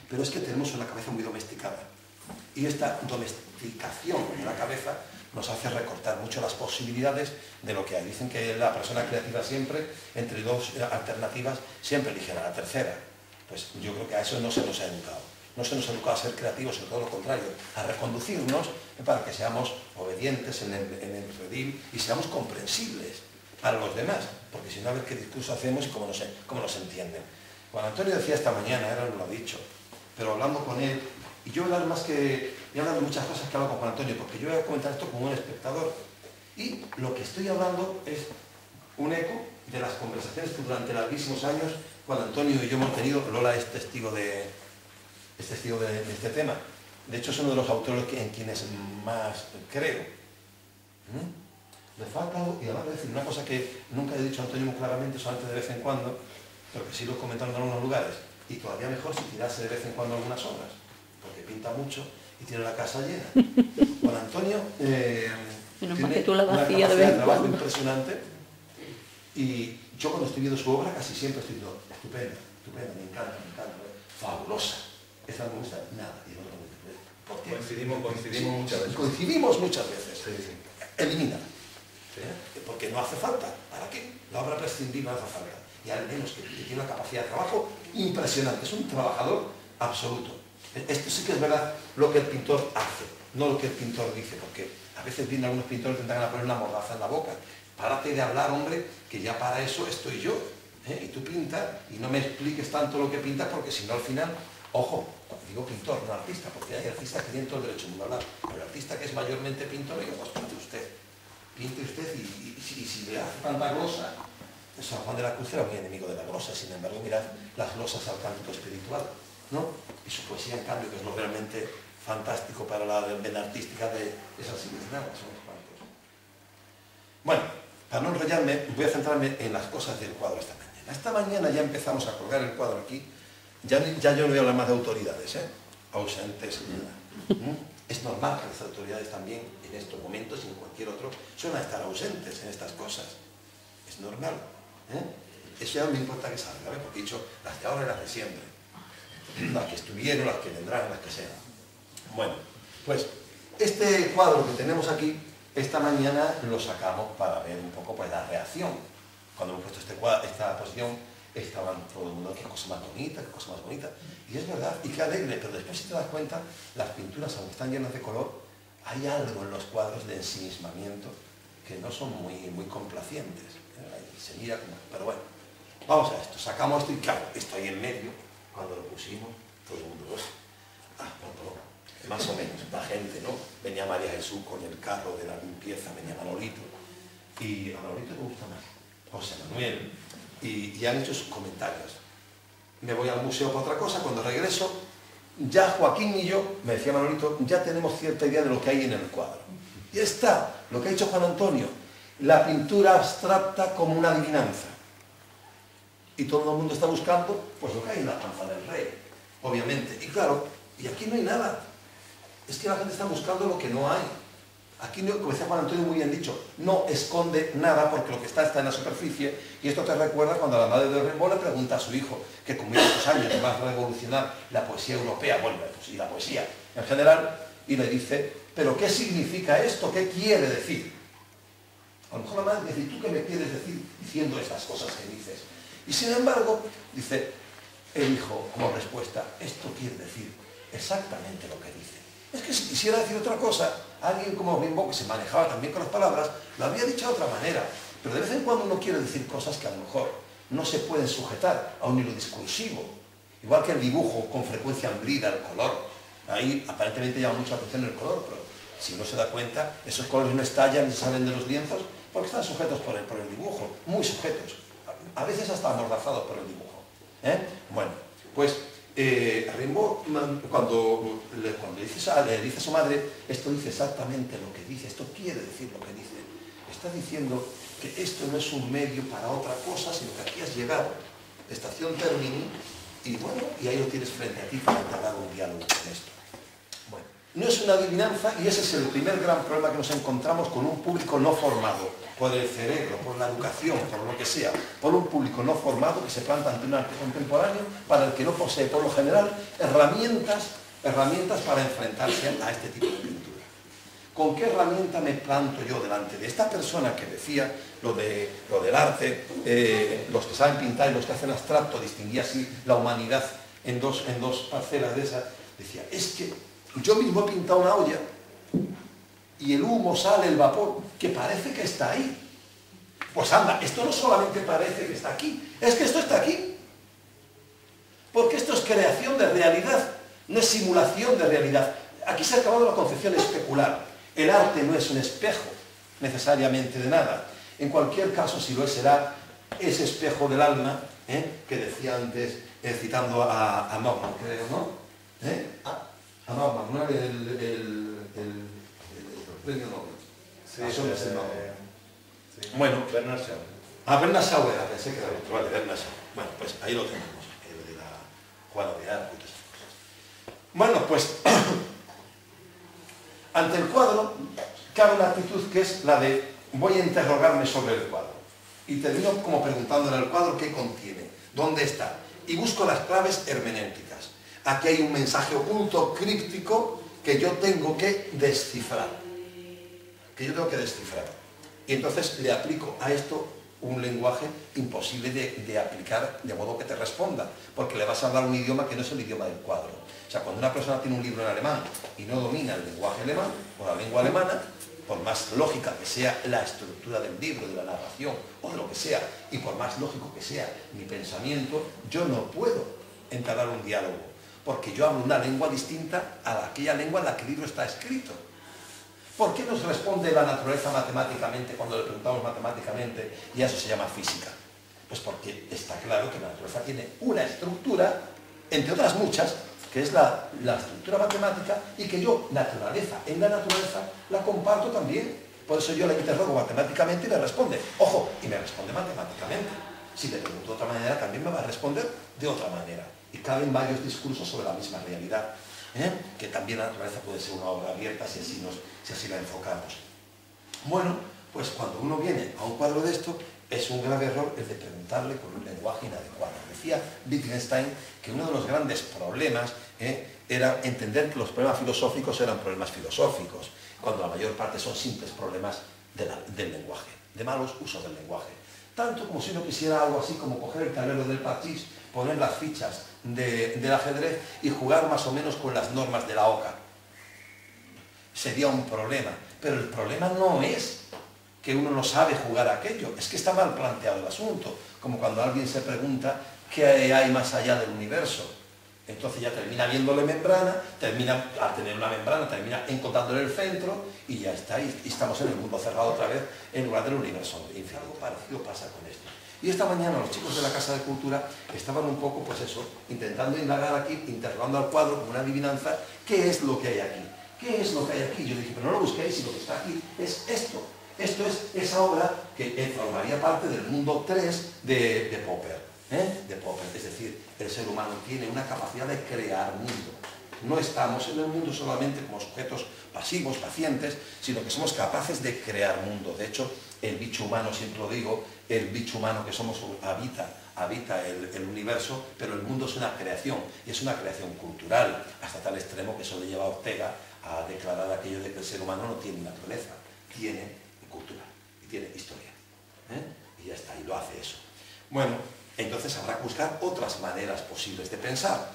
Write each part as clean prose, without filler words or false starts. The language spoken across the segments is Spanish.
pero es que tenemos una cabeza muy domesticada. Y esta domesticación de la cabeza nos hace recortar mucho las posibilidades de lo que hay. Dicen que la persona creativa siempre, entre dos alternativas, siempre eligen a la tercera. Pues yo creo que a eso no se nos ha educado. No se nos ha educado a ser creativos, sino todo lo contrario, a reconducirnos para que seamos obedientes en el redil y seamos comprensibles para los demás, porque si no, a ver qué discurso hacemos y cómo nos entienden. Juan Antonio decía esta mañana, ahora no lo ha dicho, pero hablando con él, y yo voy a hablar voy a hablar de muchas cosas que hablo con Juan Antonio, porque yo voy a comentar esto como un espectador, y lo que estoy hablando es un eco de las conversaciones que durante larguísimos años Juan Antonio y yo hemos tenido. Lola es testigo de este tema. De hecho, es uno de los autores en quienes más creo. Me falta algo, y además voy a decir una cosa que nunca he dicho a Antonio muy claramente, solamente de vez en cuando, pero que sí lo he comentado en algunos lugares, y todavía mejor si tirase de vez en cuando algunas obras, porque pinta mucho y tiene la casa llena. Juan Antonio Menos mal tiene que tú la una vacías de capacidad vez de en trabajo cuando. impresionante, y yo cuando estoy viendo su obra casi siempre estoy diciendo, estupenda, estupenda, me encanta, fabulosa. Esa no me gusta nada. Y el otro me dice, ¿por qué? Coincidimos muchas veces. Sí. Elimina. Porque no hace falta. ¿Para qué? La obra prescindible no hace falta. Y al menos que tiene una capacidad de trabajo impresionante. Es un trabajador absoluto. Esto sí que es verdad lo que el pintor hace, no lo que el pintor dice, porque a veces vienen algunos pintores que intentan poner una mordaza en la boca. Párate de hablar, hombre, que ya para eso estoy yo. Y tú pintas y no me expliques tanto lo que pintas, porque si no al final, ojo, digo pintor, no artista, porque hay artistas que tienen todo el derecho del mundo a hablar, pero el artista que es mayormente pintor, digo, pues pinte usted y si le hace tanta glosa. San Juan de la Cruz era muy enemigo de la glosa, sin embargo, mirad las glosas al cántico espiritual, ¿no? Y su poesía, en cambio, que es lo realmente fantástico para la vena artística de esas iluminadas, son los cuantos. Bueno, para no enrollarme, voy a centrarme en las cosas del cuadro esta mañana. Esta mañana ya empezamos a colgar el cuadro aquí. Ya yo no voy a hablar más de autoridades, ausentes, nada. Es normal que las autoridades también, en estos momentos y en cualquier otro, suelen estar ausentes en estas cosas. Es normal. Eso ya no me importa que salga, porque he dicho las de ahora y las de siempre. Las que estuvieron, las que vendrán, las que sean. Bueno, pues este cuadro que tenemos aquí, esta mañana lo sacamos para ver un poco pues, la reacción. Cuando hemos puesto esta posición, estaban todo el mundo, qué cosa más bonita, qué cosa más bonita. Y es verdad, y qué alegre, pero después si te das cuenta, las pinturas, aunque están llenas de color, hay algo en los cuadros de ensimismamiento que no son muy complacientes. Se mira como... Pero bueno, vamos a esto, sacamos esto y claro, esto ahí en medio, cuando lo pusimos, todo el mundo... más o menos, la gente, ¿no? Venía María Jesús con el carro de la limpieza, venía Manolito, y a Manolito me gusta más, José Manuel, y han hecho sus comentarios. Me voy al museo para otra cosa, cuando regreso, ya Joaquín y yo, me decía Manolito, ya tenemos cierta idea de lo que hay en el cuadro. Y está, lo que ha dicho Juan Antonio, la pintura abstracta como una adivinanza. Y todo el mundo está buscando, pues lo que hay en la panza del rey, obviamente. Y claro, y aquí no hay nada. Es que la gente está buscando lo que no hay. Aquí, como decía Juan Antonio muy bien dicho, no esconde nada porque lo que está en la superficie. Y esto te recuerda cuando la madre de Rimbaud le pregunta a su hijo, que con muchos años va a revolucionar la poesía europea, bueno, y la poesía en general, y le dice, ¿pero qué significa esto? ¿Qué quiere decir? A lo mejor la madre dice, ¿tú qué me quieres decir diciendo estas cosas que dices? Y sin embargo, dice el hijo como respuesta, esto quiere decir exactamente lo que dice. Es que si quisiera decir otra cosa, alguien como Rimbaud, que se manejaba también con las palabras, lo habría dicho de otra manera. Pero de vez en cuando uno quiere decir cosas que a lo mejor no se pueden sujetar a un hilo discursivo. Igual que el dibujo con frecuencia brida, el color. Ahí aparentemente llama mucha atención el color, pero si uno se da cuenta, esos colores no estallan y salen de los lienzos porque están sujetos por el dibujo, muy sujetos. A veces hasta amordazados por el dibujo. Bueno, pues Rimbaud, cuando le dice a su madre, esto dice exactamente lo que dice, esto quiere decir lo que dice, está diciendo que esto no es un medio para otra cosa, sino que aquí has llegado, estación termini, y bueno, y ahí lo tienes frente a ti para entablar un diálogo con esto. Bueno, No es una adivinanza, y ese es el primer gran problema que nos encontramos con un público no formado, por el cerebro, por la educación, por lo que sea, por un público no formado que se planta ante un arte contemporáneo para el que no posee, por lo general, herramientas para enfrentarse a este tipo de pintura. ¿Con qué herramienta me planto yo delante de esta persona que decía lo del arte, los que saben pintar y los que hacen abstracto, distinguía así la humanidad en dos parcelas de esas? Decía, es que yo mismo he pintado una olla y el humo sale, el vapor, que parece que está ahí. Pues anda, esto no solamente parece que está aquí, es que esto está aquí. Porque esto es creación de realidad, no es simulación de realidad. Aquí se ha acabado la concepción especular. El arte no es un espejo necesariamente de nada. En cualquier caso, si lo es, será ese espejo del alma, que decía antes, citando a Norman, creo, ¿no? A Norman, ¿no? El premio Nobel. Sí, sí. Bueno, Bernard Shaw. Bernard Shaw era, pensé que era otro, vale, Bernard Shaw. Bueno, pues ahí lo tenemos, el de la Juana de Arco y todo eso. Bueno, pues ante el cuadro cabe una actitud que es la de voy a interrogarme sobre el cuadro. Y termino como preguntándole al cuadro qué contiene, dónde está. Y busco las claves hermenéuticas. Aquí hay un mensaje oculto, críptico, que yo tengo que descifrar. Y entonces le aplico a esto un lenguaje imposible de aplicar de modo que te responda, porque le vas a hablar un idioma que no es el idioma del cuadro. O sea, cuando una persona tiene un libro en alemán y no domina el lenguaje alemán o la lengua alemana, por más lógica que sea la estructura del libro, de la narración o de lo que sea, y por más lógico que sea mi pensamiento, yo no puedo entablar un diálogo, porque yo hablo una lengua distinta a aquella lengua en la que el libro está escrito. ¿Por qué nos responde la naturaleza matemáticamente cuando le preguntamos matemáticamente y eso se llama física? Pues porque está claro que la naturaleza tiene una estructura, entre otras muchas, que es la estructura matemática, y que yo, en la naturaleza, la comparto también. Por eso yo la interrogo matemáticamente y me responde. Ojo, y me responde matemáticamente. Si le pregunto de otra manera, también me va a responder de otra manera. Y caben varios discursos sobre la misma realidad. Que también la naturaleza puede ser una obra abierta si así la enfocamos. Bueno, pues cuando uno viene a un cuadro de esto, es un grave error el de preguntarle con un lenguaje inadecuado. Decía Wittgenstein que uno de los grandes problemas era entender que los problemas filosóficos eran problemas filosóficos, cuando la mayor parte son simples problemas del lenguaje, de malos usos del lenguaje. Tanto como si uno quisiera algo así como coger el tablero del parchís, poner las fichas del ajedrez y jugar más o menos con las normas de la OCA. Sería un problema, pero el problema no es que uno no sabe jugar aquello, es que está mal planteado el asunto, como cuando alguien se pregunta qué hay más allá del universo. Entonces ya termina viéndole membrana, termina al tener una membrana, termina encontrándole el centro y ya está, y estamos en el mundo cerrado otra vez en lugar del universo infinito. Algo parecido pasa con esto. Y esta mañana los chicos de la Casa de Cultura estaban un poco, pues eso, intentando indagar aquí, interrogando al cuadro como una adivinanza, ¿qué es lo que hay aquí? ¿Qué es lo que hay aquí? Yo dije, pero no lo busquéis, si lo que está aquí es esto. Esto es esa obra que formaría parte del mundo 3 de Popper. De Popper. Es decir, el ser humano tiene una capacidad de crear mundo. No estamos en el mundo solamente como sujetos pasivos, pacientes, sino que somos capaces de crear mundo. De hecho, el bicho humano, siempre lo digo, el bicho humano que somos habita el universo, pero el mundo es una creación, y es una creación cultural, hasta tal extremo que eso le lleva a Ortega a declarar aquello de que el ser humano no tiene naturaleza, tiene cultura y tiene historia. Y ya está, y lo hace eso. Bueno, entonces habrá que buscar otras maneras posibles de pensar,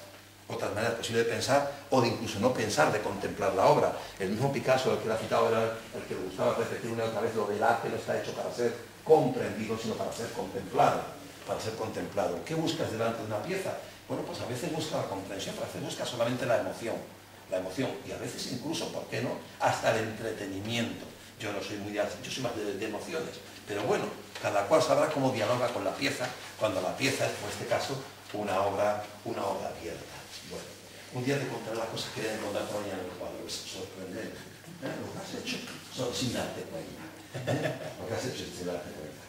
o de incluso no pensar, de contemplar la obra. El mismo Picasso, el que lo ha citado, era el que le gustaba repetir una y otra vez lo del arte no está hecho para ser comprendido, sino para ser contemplado. ¿Qué buscas delante de una pieza? Bueno, pues a veces busca la comprensión, a veces busca solamente la emoción, y a veces incluso, ¿por qué no?, hasta el entretenimiento. Yo no soy yo soy más de emociones, pero bueno, cada cual sabrá cómo dialoga con la pieza, cuando la pieza es, en este caso, una obra abierta. Bueno, un día te contaré las cosas que he encontrado mañana en el cuadro, es sorprendente. Lo que has hecho sin darte cuenta. Lo que has hecho sin darte cuenta.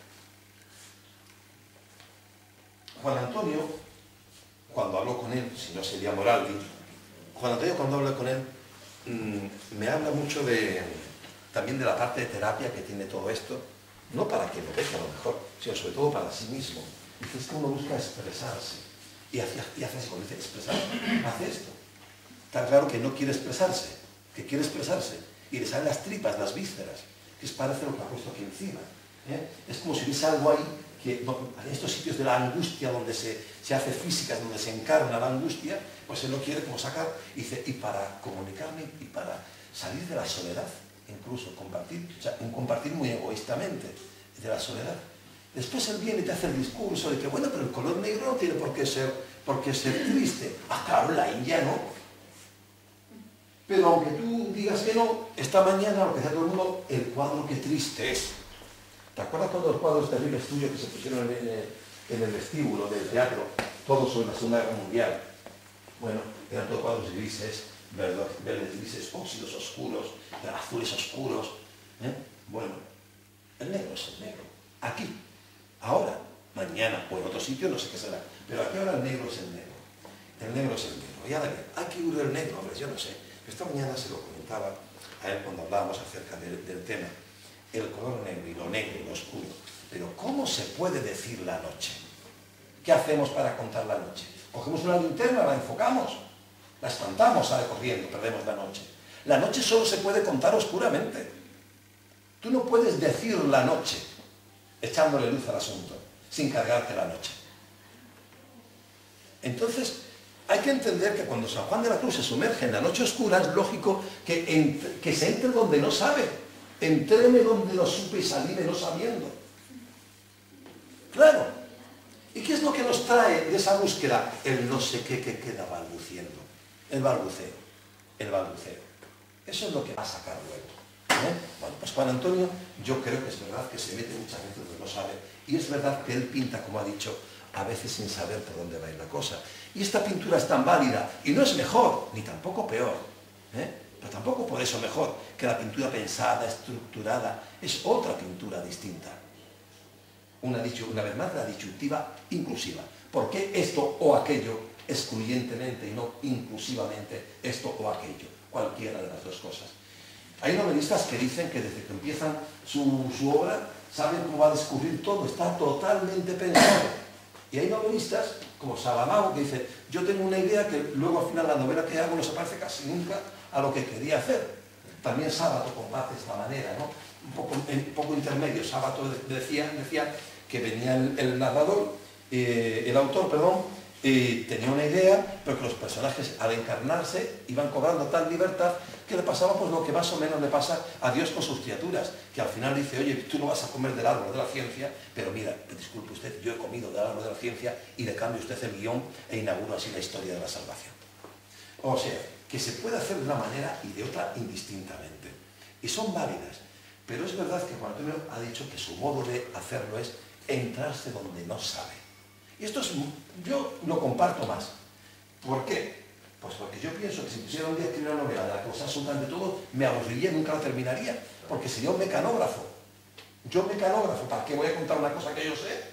Juan Antonio, cuando habló con él, si no sería Moraldi, Juan Antonio cuando habló con él, me habla mucho también de la parte de terapia que tiene todo esto, no para que lo deje a lo mejor, sino sobre todo para sí mismo. Dice, es que uno busca expresarse. Y hace así, cuando dice expresarse, hace esto. Está claro que no quiere expresarse, que quiere expresarse. Y le salen las tripas, las vísceras, que es parece lo que ha puesto aquí encima. Es como si hubiese algo ahí, que en estos sitios de la angustia, donde se hace física, donde se encarna la angustia, pues él lo quiere como sacar. Y dice, y para comunicarme, y para salir de la soledad, incluso compartir, o sea, un compartir muy egoístamente de la soledad. Después él viene y te hace el discurso de que, bueno, pero el color negro no tiene por qué ser triste. Ah, claro, la India no. Pero aunque tú digas que no, esta mañana lo que decía todo el mundo, el cuadro qué triste es. ¿Te acuerdas cuando los cuadros terribles tuyos que se pusieron en el vestíbulo del teatro, todos sobre la Segunda Guerra Mundial? Bueno, eran todos cuadros grises, verdes grises, óxidos oscuros, azules oscuros. Bueno, el negro es el negro. Aquí. Ahora, mañana o en otro sitio, no sé qué será, pero aquí ahora el negro es el negro. El negro es el negro. Y ahora bien, hay que huir del negro, hombre, yo no sé. Esta mañana se lo comentaba a él cuando hablábamos acerca del tema. El color negro y lo oscuro. Pero ¿cómo se puede decir la noche? ¿Qué hacemos para contar la noche? Cogemos una linterna, la enfocamos, la espantamos, sale corriendo, perdemos la noche. La noche solo se puede contar oscuramente. Tú no puedes decir la noche echándole luz al asunto, sin cargarte la noche. Entonces, hay que entender que cuando San Juan de la Cruz se sumerge en la noche oscura, es lógico que se entre donde no sabe. Entréme donde no supe y salíme no sabiendo. Claro. ¿Y qué es lo que nos trae de esa búsqueda? El no sé qué que queda balbuciendo. El balbuceo. El balbuceo. Eso es lo que va a sacar luego. Bueno, pues Juan Antonio, yo creo que es verdad que se mete muchas veces donde no sabe, y es verdad que él pinta, como ha dicho, a veces sin saber por dónde va a ir la cosa. Y esta pintura es tan válida, y no es mejor, ni tampoco peor, pero tampoco por eso mejor que la pintura pensada, estructurada, es otra pintura distinta. Una vez más, la disyuntiva inclusiva. ¿Por qué esto o aquello excluyentemente y no inclusivamente esto o aquello? Cualquiera de las dos cosas. Hay novelistas que dicen que desde que empiezan su obra saben cómo va a discurrir todo, está totalmente pensado. Y hay novelistas como Saramago que dice, yo tengo una idea que luego al final la novela que hago no se parece casi nunca a lo que quería hacer. También Sábato comparte de esta manera, ¿no? Un poco intermedio. Sábato decía que venía el narrador, el autor, perdón, tenía una idea, pero que los personajes al encarnarse iban cobrando tal libertad que le pasaba pues lo que más o menos le pasa a Dios con sus criaturas, que al final dice, oye, tú no vas a comer del árbol de la ciencia, pero mira, disculpe usted, yo he comido del árbol de la ciencia y le cambio usted el guión e inauguro así la historia de la salvación. O sea, que se puede hacer de una manera y de otra indistintamente. Y son válidas, pero es verdad que Juan Antonio ha dicho que su modo de hacerlo es entrarse donde no sabe. Y esto yo lo comparto más. ¿Por qué? Pues porque yo pienso que si pusiera un día a escribir una novela de la que os asuntan de todo, me aburriría y nunca la terminaría, porque sería un mecanógrafo. Yo mecanógrafo, ¿para qué voy a contar una cosa que yo sé?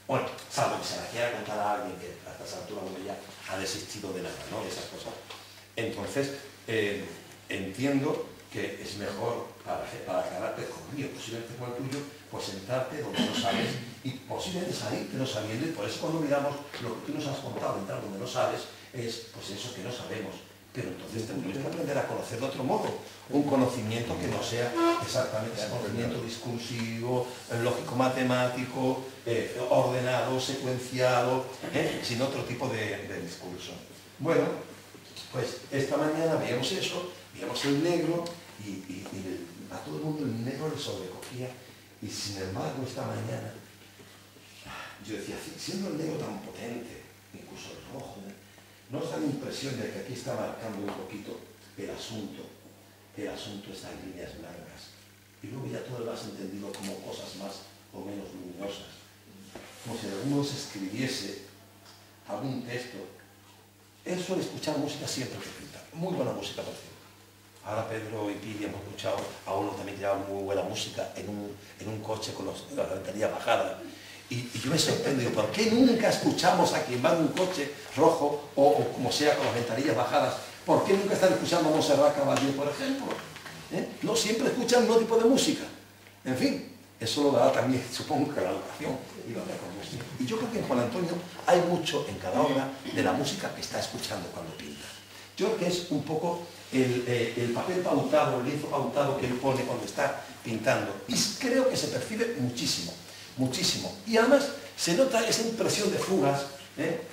Bueno, salvo que se la quiera contar a alguien que a esta altura ya ha desistido de nada, ¿no? De esas cosas. Entonces, entiendo que es mejor para carácter como mío, posiblemente como el tuyo, pues sentarte donde no sabes y posiblemente salirte no sabiendo, y por eso cuando miramos lo que tú nos has contado, entrar donde no sabes, es pues eso que no sabemos. Pero entonces tenemos que aprender a conocer de otro modo, un conocimiento que no sea exactamente ese conocimiento discursivo, lógico-matemático, ordenado, secuenciado, sino otro tipo de discurso. Bueno, pues esta mañana veíamos eso, veíamos el negro, y a todo el mundo el negro le sobrecogía, y sin embargo esta mañana yo decía, siendo el negro tan potente, incluso el rojo, ¿no os da la impresión de que aquí está marcando un poquito el asunto está en líneas blancas, y luego ya todo lo has entendido como cosas más o menos luminosas, como si alguno se escribiese algún texto? Él suele escuchar música siempre que pinta, muy buena música, por cierto. Ahora Pedro y Pili hemos escuchado a uno también que llevaba muy buena música en un coche con la ventanilla bajada. Y yo me sorprendo, y ¿por qué nunca escuchamos a quien va en un coche rojo o como sea con las ventanillas bajadas? ¿Por qué nunca están escuchando a Montserrat Caballé, por ejemplo? No siempre escuchan un tipo de música. En fin, eso lo dará también, supongo que la educación y la música. Y yo creo que en Juan Antonio hay mucho en cada obra de la música que está escuchando cuando pinta. Yo creo que es un poco el papel pautado, el lienzo pautado que él pone cuando está pintando. Y creo que se percibe muchísimo, muchísimo. Y además se nota esa impresión de fugas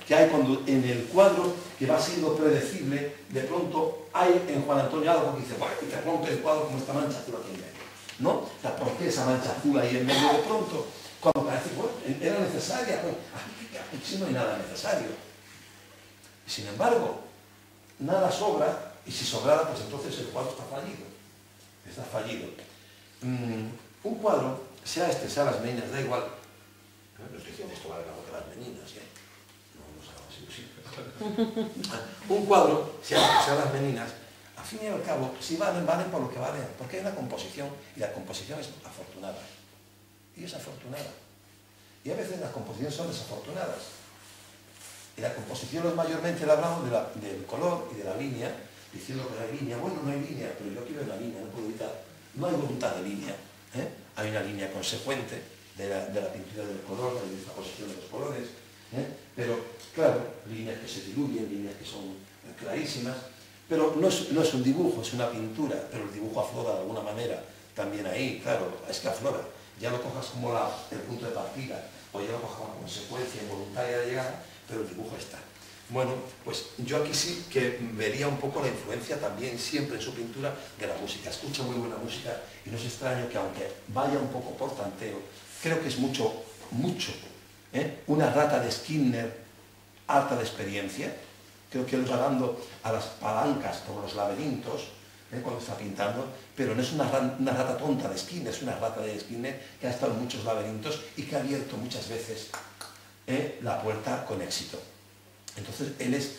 que hay cuando en el cuadro que va siendo predecible, de pronto hay en Juan Antonio algo que dice, bueno, y te rompe el cuadro como esta mancha azul aquí en medio, ¿no? O sea, ¿por qué esa mancha azul ahí en medio de pronto? Cuando parece, bueno, era necesaria, bueno, aquí no hay nada necesario. Sin embargo, nada sobra, y si sobrara, pues entonces el cuadro está fallido. Está fallido. Un cuadro, sea este, sea las meninas, da igual. No estoy diciendo esto vale mejor que las meninas, ¿eh? No nos hagamos ilusiones. Un cuadro, sea las meninas, al fin y al cabo, si valen, valen por lo que valen, porque hay una composición, y la composición es afortunada. Y es afortunada. Y a veces las composiciones son desafortunadas. Y la composición es mayormente, le hablamos del color y de la línea, diciendo que no hay línea. Bueno, no hay línea, pero yo quiero una línea, no puedo evitar. No hay voluntad de línea. Hay una línea consecuente de la pintura del color, de la justaposición de los colores. Pero, claro, líneas que se diluyen, líneas que son clarísimas. Pero no es un dibujo, es una pintura, pero el dibujo aflora de alguna manera también ahí, claro, es que aflora. Ya lo cojas como el punto de partida, o ya lo cojas como consecuencia involuntaria de llegada, pero el dibujo está. Bueno, pues yo aquí sí que vería un poco la influencia también siempre en su pintura de la música. Escucha muy buena música y no es extraño que aunque vaya un poco por tanteo, creo que es mucho, una rata de Skinner alta de experiencia. Creo que él va dando a las palancas por los laberintos cuando está pintando, pero no es una rata tonta de Skinner, es una rata de Skinner que ha estado en muchos laberintos y que ha abierto muchas veces la puerta con éxito. Entonces él es,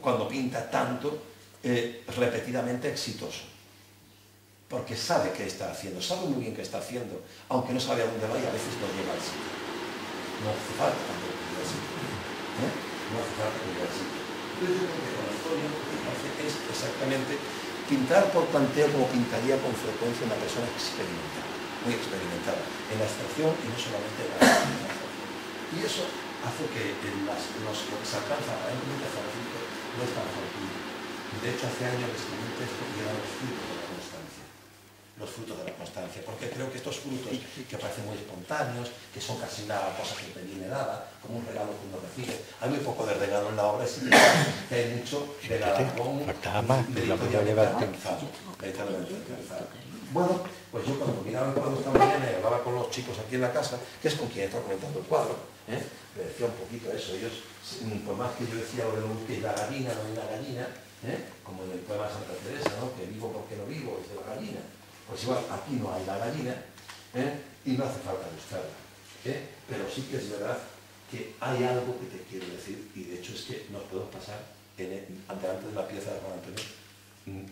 cuando pinta tanto, repetidamente exitoso, porque sabe qué está haciendo, sabe muy bien qué está haciendo, aunque no sabe a dónde va y a veces no llega al sitio. No hace falta tampoco llegar al sitio. No hace falta llegar al sitio. Entonces yo creo que Juan Antonio lo que hace es exactamente pintar por tanteo como pintaría con frecuencia una persona experimentada, muy experimentada, en la abstracción y no solamente en la abstracción. Y eso hace que lo que se alcanza aparentemente fácil no es tan fortuito. De hecho, hace años que escribí un texto y eran los frutos de la constancia. Los frutos de la constancia, porque creo que estos frutos que parecen muy espontáneos, que son casi una cosa que te viene dada, como un regalo que uno recibe. Hay muy poco de regalo en la obra, sí que hay mucho de galardón meditoriamente organizado. Bueno, pues yo cuando miraba el cuadro esta mañana y hablaba con los chicos aquí en la casa, que es con quien estaba comentando el cuadro, me decía un poquito eso. Ellos, por más que yo decía lo de que la gallina, no hay una gallina, como en el poema de Santa Teresa, ¿no? Que vivo porque no vivo, es de la gallina. Pues igual, aquí no hay la gallina, y no hace falta buscarla. Pero sí que es verdad que hay algo que te quiero decir, y de hecho es que nos podemos pasar delante de la pieza de Juan Antonio,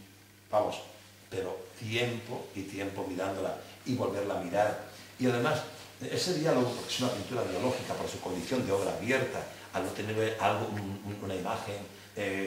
vamos, pero tiempo y tiempo mirándola y volverla a mirar. Y además, ese diálogo, porque es una pintura biológica por su condición de obra abierta, al no tener una imagen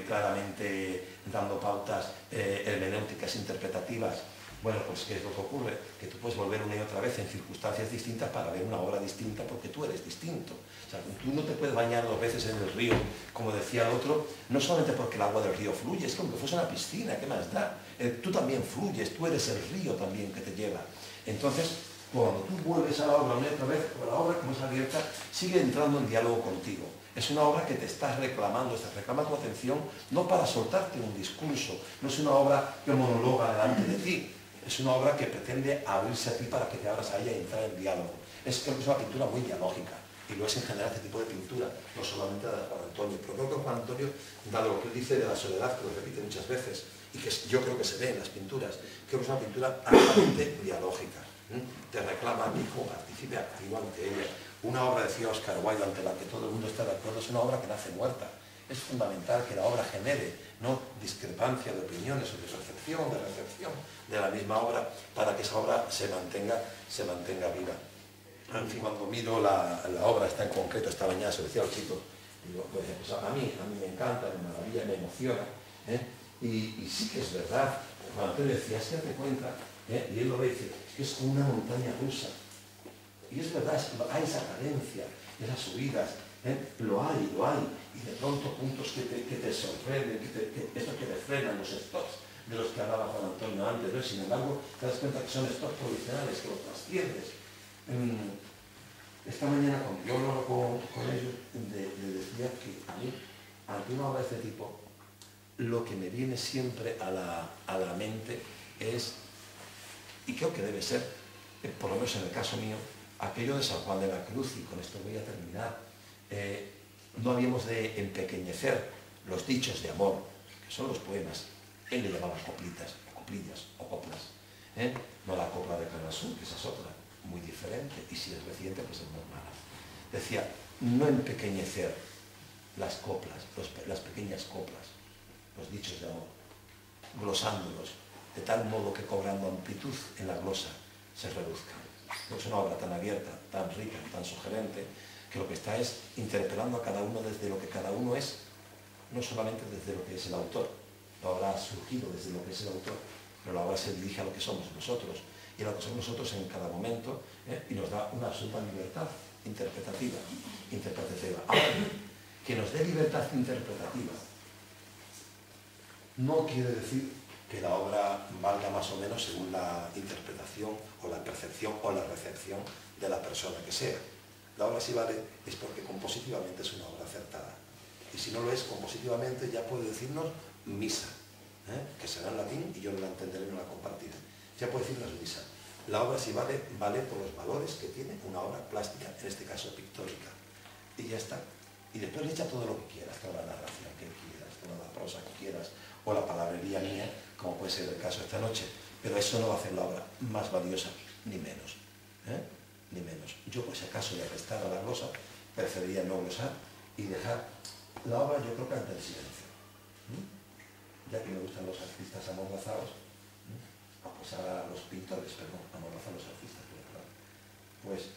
claramente dando pautas hermenéuticas interpretativas, bueno, pues ¿qué es lo que ocurre? Que tú puedes volver una y otra vez en circunstancias distintas para ver una obra distinta porque tú eres distinto. O sea, tú no te puedes bañar 2 veces en el río, como decía el otro, no solamente porque el agua del río fluye, es como que fuese una piscina, ¿qué más da? Tú también fluyes, tú eres el río también que te lleva. Entonces, cuando tú vuelves a la obra una y otra vez, la obra, como es abierta, sigue entrando en diálogo contigo. Es una obra que te estás reclamando, te reclama tu atención, no para soltarte un discurso, no es una obra que monologa delante de ti, es una obra que pretende abrirse a ti para que te abras a ella y entrar en diálogo. Creo que es una pintura muy dialógica, y lo es en general este tipo de pintura, no solamente la de Juan Antonio, pero creo que Juan Antonio, dado lo que él dice de la soledad, que lo repite muchas veces, y que yo creo que se ve en las pinturas, creo que es una pintura altamente dialógica. Te reclama a ti como partícipe activo ante ella. Una obra, decía Oscar Wilde, ante la que todo el mundo está de acuerdo, es una obra que nace muerta. Es fundamental que la obra genere, no discrepancia de opiniones o de recepción de la misma obra, para que esa obra se mantenga viva. En fin, cuando miro la obra esta en concreto, esta mañana se lo decía al chico, digo, pues, a mí me encanta, me maravilla, me emociona, y sí que es verdad, cuando te decía, es que te cuenta, y él lo ve y dice, es que es como una montaña rusa, y es verdad, hay esa cadencia, esas subidas, lo hay, y de pronto puntos que te sorprenden, esto que te frenan los stops de los que hablaba Juan Antonio antes, ¿no? Sin embargo, te das cuenta que son stops provisionales, que los trasciendes. Esta mañana, cuando yo hablo con ellos, le decía que a mí, ante una obra de este tipo, lo que me viene siempre a la mente es, y creo que debe ser, por lo menos en el caso mío, aquello de San Juan de la Cruz, y con esto voy a terminar. No habíamos de empequeñecer los dichos de amor, que son los poemas. Él le llamaba coplitas, o coplillas, o coplas. No la copla de Canasú, que esa es otra, muy diferente, y si es reciente, pues es muy mala. Decía, no empequeñecer las coplas, las pequeñas coplas, los dichos de amor, glosándolos, de tal modo que cobrando amplitud en la glosa se reduzcan. Es una obra tan abierta, tan rica, tan sugerente, que lo que está es interpelando a cada uno desde lo que cada uno es, no solamente desde lo que es el autor. La obra ha surgido desde lo que es el autor, pero la obra se dirige a lo que somos nosotros, y a lo que somos nosotros en cada momento, y nos da una absoluta libertad interpretativa. Ahora, que nos dé libertad interpretativa no quiere decir que la obra valga más o menos según la interpretación o la percepción o la recepción de la persona que sea. La obra si vale es porque compositivamente es una obra acertada. Y si no lo es compositivamente ya puede decirnos misa, que será en latín y yo no la entenderé, no la compartiré. Ya puede decirnos misa. La obra si vale, vale por los valores que tiene una obra plástica, en este caso pictórica. Y ya está. Y después le echa todo lo que quieras, toda la narración que quieras, toda la prosa que quieras, o la palabrería mía, como puede ser el caso esta noche. Pero eso no va a hacer la obra más valiosa, ni menos. Ni menos. Yo, por si acaso, le restara la glosa, preferiría no glosar y dejar la obra, yo creo que ante el silencio. Ya que me gustan los artistas amordazados, pues ahora los pintores, perdón, amordazar los artistas, pues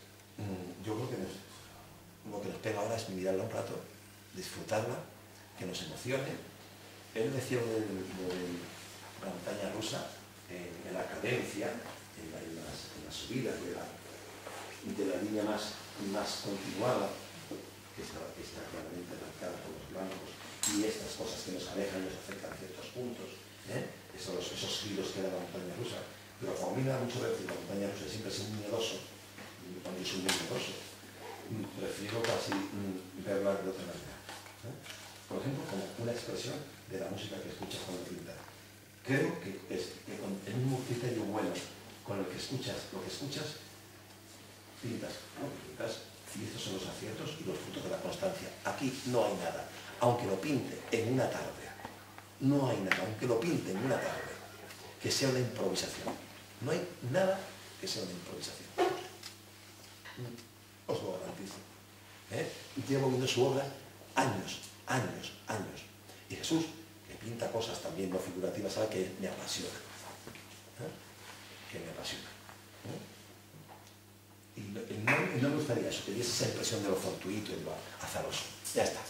yo creo que lo que nos pega ahora es mirarla un rato, disfrutarla, que nos emocione. Él decía de la montaña rusa, en la cadencia, en las subidas de la línea más continuada, que está claramente marcada por los blancos, y estas cosas que nos alejan y nos acercan a ciertos puntos, esos giros que da la montaña rusa. Pero como a mí me da mucho ver que la montaña rusa siempre es muy miedoso, cuando yo soy muy miedoso, prefiero casi verla de otra manera. Por ejemplo, como una expresión de la música que escuchas cuando pintas. Creo que con el mismo criterio bueno con el que escuchas lo que escuchas, pintas, y estos son los aciertos y los frutos de la constancia. Aquí no hay nada, aunque lo pinte en una tarde, no hay nada, aunque lo pinte en una tarde, que sea una improvisación. No hay nada que sea una improvisación. Os lo garantizo. Llevo viendo su obra años. Y Jesús, que pinta cosas también no figurativas, sabe que me apasiona. Que me apasiona. Y no me gustaría eso, que diese esa impresión de lo fortuito y de lo azaroso. Ya está.